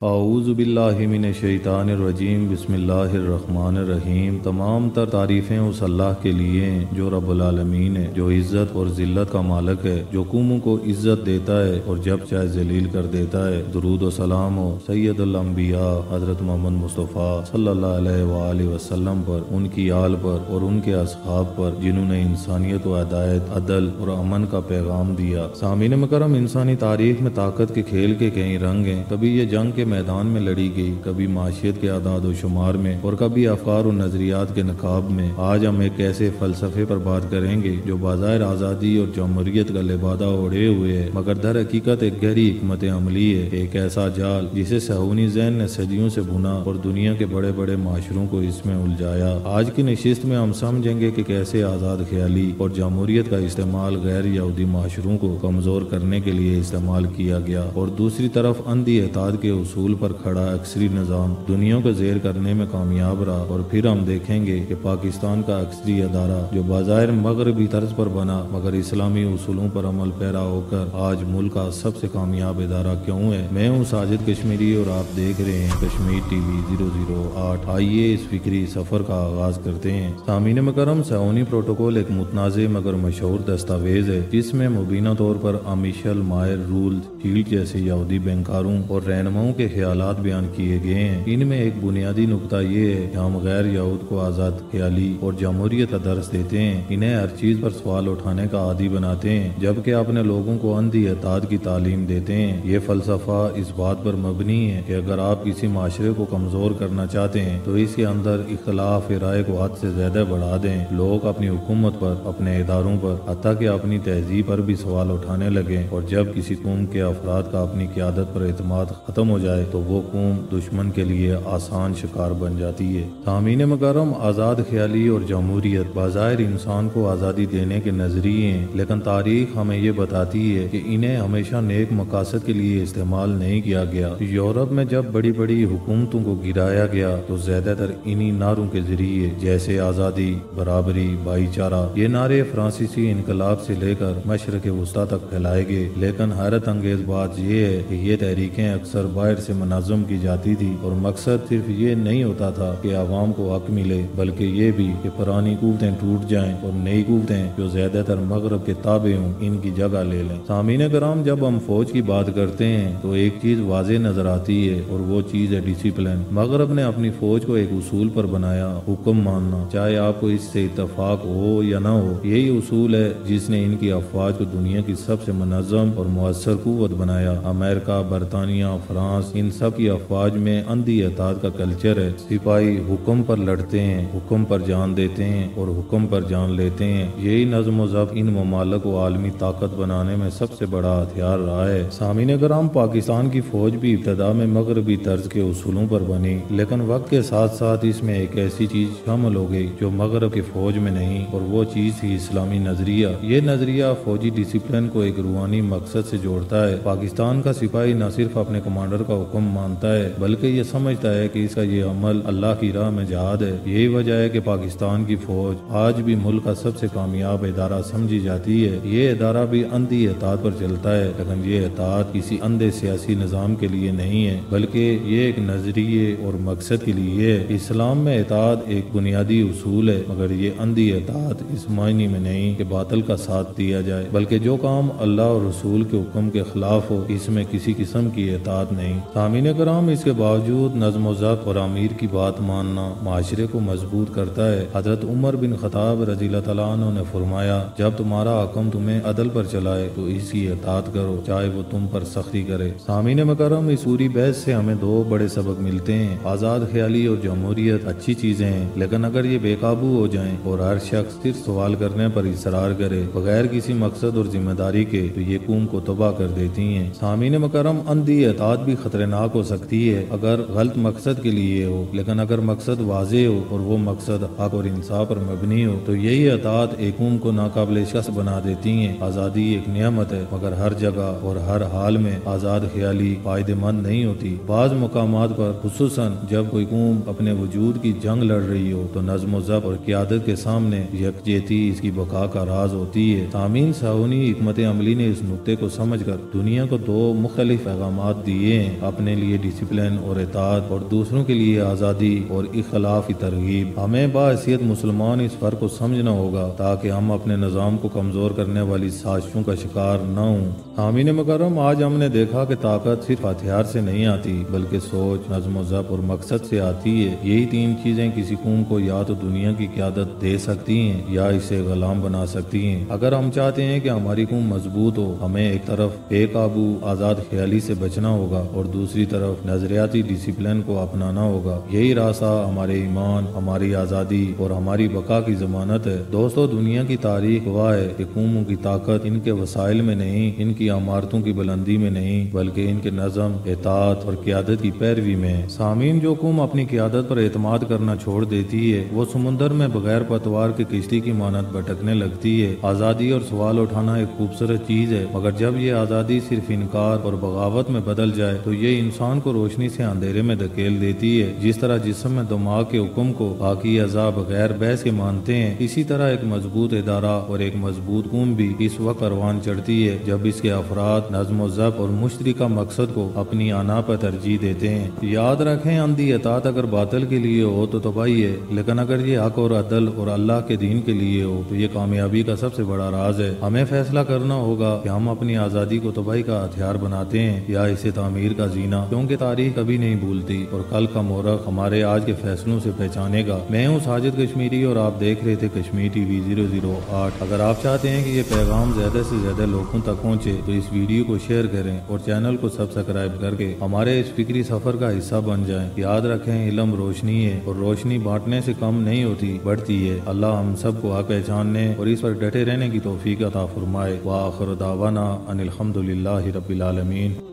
اعوذ باللہ من الشیطان الرجیم بسم اللہ الرحمن الرحیم۔ تمام تر تعریفیں اس اللہ کے لیے ہیں جو رب العالمین ہے، جو عزت اور ذلت کا مالک ہے، جو قوموں کو عزت دیتا ہے اور جب چاہے ذلیل کر دیتا ہے۔ درود و سلام ہو سید الانبیاء حضرت محمد مصطفیٰ صلی اللہ علیہ وآلہ وسلم پر، ان کی آل پر اور ان کے اصحاب پر جنہوں نے انسانیت و ہدایت، عدل اور امن کا پیغام دیا۔ سامعین مکرم، انسانی تاریخ میں طاقت کے کھیل کے کئی رنگ ہیں۔ کبھی یہ جنگ کے میدان میں لڑی گئی، کبھی معاشیت کے اعداد و شمار میں، اور کبھی افکار و نظریات کے نقاب میں۔ آج ہم ایک ایسے فلسفے پر بات کریں گے جو بظاہر آزادی اور جمہوریت کا لبادہ اوڑھے ہوئے ہے، مگر در حقیقت ایک گہری حکمت عملی ہے، ایک ایسا جال جسے صہیونی ذہن نے صدیوں سے بنا اور دنیا کے بڑے بڑے معاشروں کو اس میں الجھایا۔ آج کی نشست میں ہم سمجھیں گے کہ کیسے آزاد خیالی اور جمہوریت کا استعمال غیر یہودی معاشروں کو کمزور کرنے کے لیے استعمال کیا گیا، اور دوسری طرف اندھی اتحاد کے اصول پر کھڑا اکثری نظام دنیا کو زیر کرنے میں کامیاب رہا۔ اور پھر ہم دیکھیں گے کہ پاکستان کا اکثری ادارہ جو بظاہر مغربی طرز پر بنا مگر اسلامی اصولوں پر عمل پیرا ہو کر آج ملک کا سب سے کامیاب ادارہ کیوں ہے۔ میں ہوں ساجد کشمیری اور آپ دیکھ رہے ہیں کشمیر ٹی وی 008۔ آئیے اس فکری سفر کا آغاز کرتے ہیں۔ سامعین مکرم، صہیونی پروٹوکول ایک متنازع مگر مشہور دستاویز ہے جس میں مبینہ طور پر امیشل مائر رول شیلڈ جیسے یہودی بینکاروں اور رہنماؤں کے خیالات بیان کیے گئے ہیں۔ ان میں ایک بنیادی نقطہ یہ ہے کہ ہم غیر یہود کو آزاد خیالی اور جمہوریت کا درس دیتے ہیں، انہیں ہر چیز پر سوال اٹھانے کا عادی بناتے ہیں، جبکہ اپنے لوگوں کو اندھی اتحاد کی تعلیم دیتے ہیں۔ یہ فلسفہ اس بات پر مبنی ہے کہ اگر آپ کسی معاشرے کو کمزور کرنا چاہتے ہیں تو اس کے اندر اختلاف رائے کو حد سے زیادہ بڑھا دیں، لوگ اپنی حکومت پر، اپنے اداروں پر، حتیٰ کہ اپنی تہذیب پر بھی سوال اٹھانے لگیں، اور جب کسی قوم کے افراد کا اپنی قیادت پر اعتماد ختم ہو جائے تو وہ قوم دشمن کے لیے آسان شکار بن جاتی ہے۔ سامعین مکرم، آزاد خیالی اور جمہوریت بظاہر انسان کو آزادی دینے کے نظریے ہیں، لیکن تاریخ ہمیں یہ بتاتی ہے کہ انہیں ہمیشہ نیک مقاصد کے لیے استعمال نہیں کیا گیا۔ یورپ میں جب بڑی بڑی حکومتوں کو گرایا گیا تو زیادہ تر انہی نعروں کے ذریعے، جیسے آزادی، برابری، بھائی چارہ، یہ نعرے فرانسیسی انقلاب سے لے کر مشرق وسطیٰ تک پھیلائے گئے۔ لیکن حیرت انگیز بات یہ ہے کہ یہ تحریکیں اکثر باہر سے منظم کی جاتی تھی، اور مقصد صرف یہ نہیں ہوتا تھا کہ عوام کو حق ملے، بلکہ یہ بھی کہ پرانی قوتیں ٹوٹ جائیں اور نئی قوتیں جو زیادہ تر مغرب کے تابع ہوں ان کی جگہ لے لیں۔ سامعین کرام، جب ہم فوج کی بات کرتے ہیں تو ایک چیز واضح نظر آتی ہے، اور وہ چیز ہے ڈسپلن۔ مغرب نے اپنی فوج کو ایک اصول پر بنایا، حکم ماننا، چاہے آپ کو اس سے اتفاق ہو یا نہ ہو۔ یہی اصول ہے جس نے ان کی افواج کو دنیا کی سب سے منظم اور مؤثر قوت بنایا۔ امریکہ، برطانیہ، فرانس، ان سب کی افواج میں اندھی اتحاد کا کلچر ہے۔ سپاہی حکم پر لڑتے ہیں، حکم پر جان دیتے ہیں اور حکم پر جان لیتے ہیں۔ یہی نظم و ضبط ان ممالک کو عالمی طاقت بنانے میں سب سے بڑا ہتھیار رہا ہے۔ سامعین کرام، پاکستان کی فوج بھی ابتدا میں مغربی طرز کے اصولوں پر بنی، لیکن وقت کے ساتھ ساتھ اس میں ایک ایسی چیز شامل ہو گئی جو مغرب کی فوج میں نہیں، اور وہ چیز تھی اسلامی نظریہ۔ یہ نظریہ فوجی ڈسپلن کو ایک روحانی مقصد سے جوڑتا ہے۔ پاکستان کا سپاہی نہ صرف اپنے کمانڈر کا حکم مانتا ہے بلکہ یہ سمجھتا ہے کہ اس کا یہ عمل اللہ کی راہ میں جہاد ہے۔ یہی وجہ ہے کہ پاکستان کی فوج آج بھی ملک کا سب سے کامیاب ادارہ سمجھی جاتی ہے۔ یہ ادارہ بھی اندھی اتحاد پر چلتا ہے، لیکن یہ اتحاد کسی اندھے سیاسی نظام کے لیے نہیں ہے بلکہ یہ ایک نظریے اور مقصد کے لیے ہے۔ اسلام میں اتحاد ایک بنیادی اصول ہے، مگر یہ اندھی اتحاد اس معنی میں نہیں کہ باطل کا ساتھ دیا جائے، بلکہ جو کام اللہ اور رسول کے حکم کے خلاف ہو اس میں کسی قسم کی اطاعت نہیں۔ سامعین کرام، اس کے باوجود نظم و ضبط اور امیر کی بات ماننا معاشرے کو مضبوط کرتا ہے۔ حضرت عمر بن خطاب رضی اللہ تعالیٰ عنہ نے فرمایا، جب تمہارا حکم تمہیں عدل پر چلائے تو اس کی اطاعت کرو، چاہے وہ تم پر سختی کرے۔ سامعین مکرم، اس پوری بحث سے ہمیں دو بڑے سبق ملتے ہیں۔ آزاد خیالی اور جمہوریت اچھی چیزیں ہیں، لیکن اگر یہ بے قابو ہو جائیں اور ہر شخص صرف سوال کرنے پر اصرار کرے بغیر کسی مقصد اور ذمہ داری کے تو یہ قوم کو تباہ کر دیتی ہیں۔ سامعین مکرم، اندھی اتحاد بھی خطرناک ہو سکتی ہے اگر غلط مقصد کے لیے ہو، لیکن اگر مقصد واضح ہو اور وہ مقصد حق اور انصاف پر مبنی ہو تو یہی اتحاد ایک قوم کو ناقابل شکست بنا دیتی ہیں۔ آزادی ایک نعمت ہے، مگر ہر جگہ اور ہر حال میں آزاد خیالی فائدہ مند نہیں ہوتی۔ بعض مقامات پر، خصوصاً جب کوئی قوم اپنے وجود کی جنگ لڑ رہی ہو، تو نظم و ضبط اور قیادت کے سامنے یکجہتی اس کی بقا کا راز ہوتی ہے۔ سامعین، صہیونی حکمت عملی نے اس نقطے کو سمجھ کر دنیا کو دو مختلف پیغامات دیے ہیں۔ اپنے لیے ڈسپلن اور اطاعت اور دوسروں کے لیے آزادی اور اختلاف کی ترغیب۔ ہمیں باحثیت مسلمان اس فرق کو سمجھنا ہوگا تاکہ ہم اپنے نظام کو کمزور کرنے والی سازشوں کا شکار نہ ہوں۔ حامین مکرم، آج ہم نے دیکھا کہ طاقت صرف ہتھیار سے نہیں آتی بلکہ سوچ، نظم و ضبط اور مقصد سے آتی ہے۔ یہی تین چیزیں کسی قوم کو یا تو دنیا کی قیادت دے سکتی ہیں یا اسے غلام بنا سکتی ہیں۔ اگر ہم چاہتے ہیں کہ ہماری قوم مضبوط ہو، ہمیں ایک طرف بے قابو آزاد خیالی سے بچنا ہوگا اور دوسری طرف نظریاتی ڈسپلن کو اپنانا ہوگا۔ یہی راستہ ہمارے ایمان، ہماری آزادی اور ہماری بقا کی ضمانت ہے۔ دوستو، دنیا کی تاریخ گواہ ہے کہ قوموں کی طاقت ان کے وسائل میں نہیں، ان کی عمارتوں کی بلندی میں نہیں، بلکہ ان کے نظم، اطاعت اور قیادت کی پیروی میں ہے۔ سامعین، جو قوم اپنی قیادت پر اعتماد کرنا چھوڑ دیتی ہے وہ سمندر میں بغیر پتوار کے کشتی کی مانند بھٹکنے لگتی ہے۔ آزادی اور سوال اٹھانا ایک خوبصورت چیز ہے، مگر جب یہ آزادی صرف انکار اور بغاوت میں بدل جائے تو یہ انسان کو روشنی سے اندھیرے میں دھکیل دیتی ہے۔ جس طرح جسم میں دماغ کے حکم کو باقی اعضاء بغیر بحث کے مانتے ہیں، اسی طرح ایک مضبوط ادارہ اور ایک مضبوط قوم بھی اس وقت پروان چڑھتی ہے جب اس کے افراد نظم و ضبط اور مشترکہ مقصد کو اپنی انا پر ترجیح دیتے ہیں۔ یاد رکھیں، اندھی اطاعت اگر باطل کے لیے ہو تو تباہی ہے، لیکن اگر یہ حق اور عدل اور اللہ کے دین کے لیے ہو تو یہ کامیابی کا سب سے بڑا راز ہے۔ ہمیں فیصلہ کرنا ہوگا کہ ہم اپنی آزادی کو تباہی کا ہتھیار بناتے ہیں یا اسے تعمیر کا زینہ، کیونکہ تاریخ کبھی نہیں بھولتی اور کل کا مورخ ہمارے آج کے فیصلوں سے پہچانے گا۔ میں ہوں ساجد کشمیری اور آپ دیکھ رہے تھے کشمیر ٹی وی 008۔ اگر آپ چاہتے ہیں کہ یہ پیغام زیادہ سے زیادہ لوگوں تک پہنچے تو اس ویڈیو کو شیئر کریں اور چینل کو سبسکرائب کر کے ہمارے اس فکری سفر کا حصہ بن جائیں۔ یاد رکھیں، علم روشنی ہے اور روشنی بانٹنے سے کم نہیں ہوتی، بڑھتی ہے۔ اللہ ہم سب کو حق پہچاننے اور اس پر ڈٹے رہنے کی توفیق عطا فرمائے۔ وآخر دعوانا ان الحمد للہ رب العالمین۔